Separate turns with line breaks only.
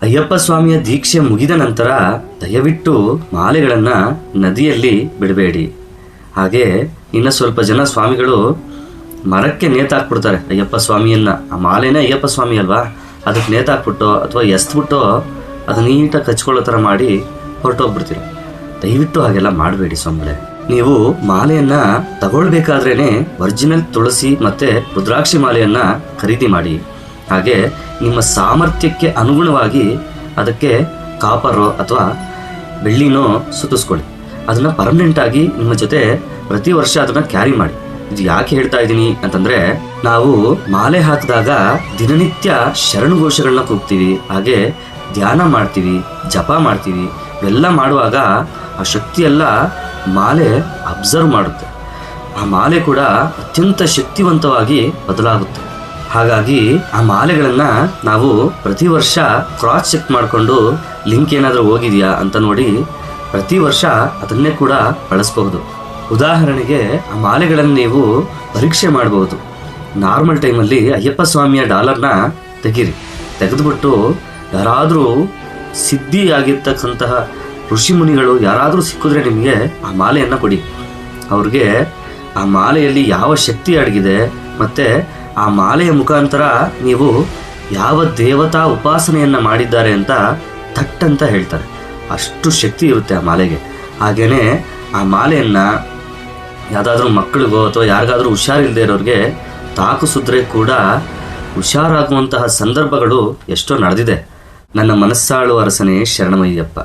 ಅಯ್ಯಪ್ಪ ಸ್ವಾಮಿಯ ದೀಕ್ಷೆ ಮುಗಿದ ನಂತರ ದಯವಿಟ್ಟು ಮಾಲೆಗಳನ್ನು ನದಿಯಲ್ಲಿ ಬಿಡಬೇಡಿ. ಹಾಗೆ ಇನ್ನು ಸ್ವಲ್ಪ ಜನ ಸ್ವಾಮಿಗಳು ಮರಕ್ಕೆ ನೇತಾಕ್ಬಿಡ್ತಾರೆ ಅಯ್ಯಪ್ಪ ಸ್ವಾಮಿಯನ್ನು. ಆ ಮಾಲೆನೇ ಅಯ್ಯಪ್ಪ ಸ್ವಾಮಿ ಅಲ್ವಾ, ಅದಕ್ಕೆ ನೇತಾಕ್ಬಿಟ್ಟು ಅಥವಾ ಎಸ್ಬಿಟ್ಟು ಅದು ನೀಟಾಗಿ ಕಚ್ಕೊಳ್ಳೋ ಥರ ಮಾಡಿ ಹೊರಟೋಗ್ಬಿಡ್ತೀರ. ದಯವಿಟ್ಟು ಹಾಗೆಲ್ಲ ಮಾಡಬೇಡಿ ಸ್ವಾಮಿಗಳೇ. ನೀವು ಮಾಲೆಯನ್ನು ತಗೊಳ್ಬೇಕಾದ್ರೇ ಒರಿಜಿನಲ್ ತುಳಸಿ ಮತ್ತು ರುದ್ರಾಕ್ಷಿ ಮಾಲೆಯನ್ನು ಖರೀದಿ ಮಾಡಿ. ಹಾಗೆ ನಿಮ್ಮ ಸಾಮರ್ಥ್ಯಕ್ಕೆ ಅನುಗುಣವಾಗಿ ಅದಕ್ಕೆ ಕಾಪರೋ ಅಥವಾ ಬೆಳ್ಳಿನೋ ಸುತ್ತಿಸ್ಕೊಳ್ಳಿ. ಅದನ್ನು ಪರ್ಮನೆಂಟಾಗಿ ನಿಮ್ಮ ಜೊತೆ ಪ್ರತಿ ವರ್ಷ ಅದನ್ನು ಕ್ಯಾರಿ ಮಾಡಿ. ಇದು ಯಾಕೆ ಹೇಳ್ತಾ ಇದ್ದೀನಿ ಅಂತಂದರೆ, ನಾವು ಮಾಲೆ ಹಾಕಿದಾಗ ದಿನನಿತ್ಯ ಶರಣುಘೋಷಗಳನ್ನ ಕೂಗ್ತೀವಿ, ಹಾಗೆ ಧ್ಯಾನ ಮಾಡ್ತೀವಿ, ಜಪ ಮಾಡ್ತೀವಿ. ಇವೆಲ್ಲ ಮಾಡುವಾಗ ಆ ಶಕ್ತಿಯೆಲ್ಲ ಮಾಲೆ ಅಬ್ಸರ್ವ್ ಮಾಡುತ್ತೆ. ಆ ಮಾಲೆ ಕೂಡ ಅತ್ಯಂತ ಶಕ್ತಿವಂತವಾಗಿ ಬದಲಾಗುತ್ತೆ. ಹಾಗಾಗಿ ಆ ಮಾಲೆಗಳನ್ನು ನಾವು ಪ್ರತಿ ವರ್ಷ ಕ್ರಾಸ್ ಚೆಕ್ ಮಾಡಿಕೊಂಡು ಲಿಂಕ್ ಏನಾದರೂ ಹೋಗಿದೆಯಾ ಅಂತ ನೋಡಿ ಪ್ರತಿ ವರ್ಷ ಅದನ್ನೇ ಕೂಡ ಬಳಸಬಹುದು. ಉದಾಹರಣೆಗೆ ಆ ಮಾಲೆಗಳನ್ನು ನೀವು ಪರೀಕ್ಷೆ ಮಾಡಬಹುದು. ನಾರ್ಮಲ್ ಟೈಮಲ್ಲಿ ಅಯ್ಯಪ್ಪ ಸ್ವಾಮಿಯ ಡಾಲರ್ನ ತೆಗೆದುಬಿಟ್ಟು ಯಾರಾದರೂ ಸಿದ್ಧಿಯಾಗಿರ್ತಕ್ಕಂತಹ ಋಷಿ ಮುನಿಗಳು ಯಾರಾದರೂ ಸಿಕ್ಕಿದ್ರೆ ನಿಮಗೆ ಆ ಮಾಲೆಯನ್ನು ಕೊಡಿ. ಅವ್ರಿಗೆ ಆ ಮಾಲೆಯಲ್ಲಿ ಯಾವ ಶಕ್ತಿ ಅಡಗಿದೆ ಮತ್ತು ಆ ಮಾಲೆಯ ಮುಖಾಂತರ ನೀವು ಯಾವ ದೇವತಾ ಉಪಾಸನೆಯನ್ನು ಮಾಡಿದ್ದಾರೆ ಅಂತ ಥಟ್ಟಂತ ಹೇಳ್ತಾರೆ. ಅಷ್ಟು ಶಕ್ತಿ ಇರುತ್ತೆ ಆ ಮಾಲೆಗೆ. ಹಾಗೆಯೇ ಆ ಮಾಲೆಯನ್ನು ಯಾವುದಾದ್ರೂ ಮಕ್ಕಳಿಗೋ ಅಥವಾ ಯಾರಿಗಾದ್ರೂ ಹುಷಾರಿಲ್ಲದೆ ಇರೋರಿಗೆ ತಾಕಿಸಿದ್ರೆ ಕೂಡ ಹುಷಾರಾಗುವಂತಹ ಸಂದರ್ಭಗಳು ಎಷ್ಟೋ ನಡೆದಿದೆ. ನನ್ನ ಮನಸ್ಸಾಳು ಅರಸನೇ ಶರಣಮಯ್ಯಪ್ಪ.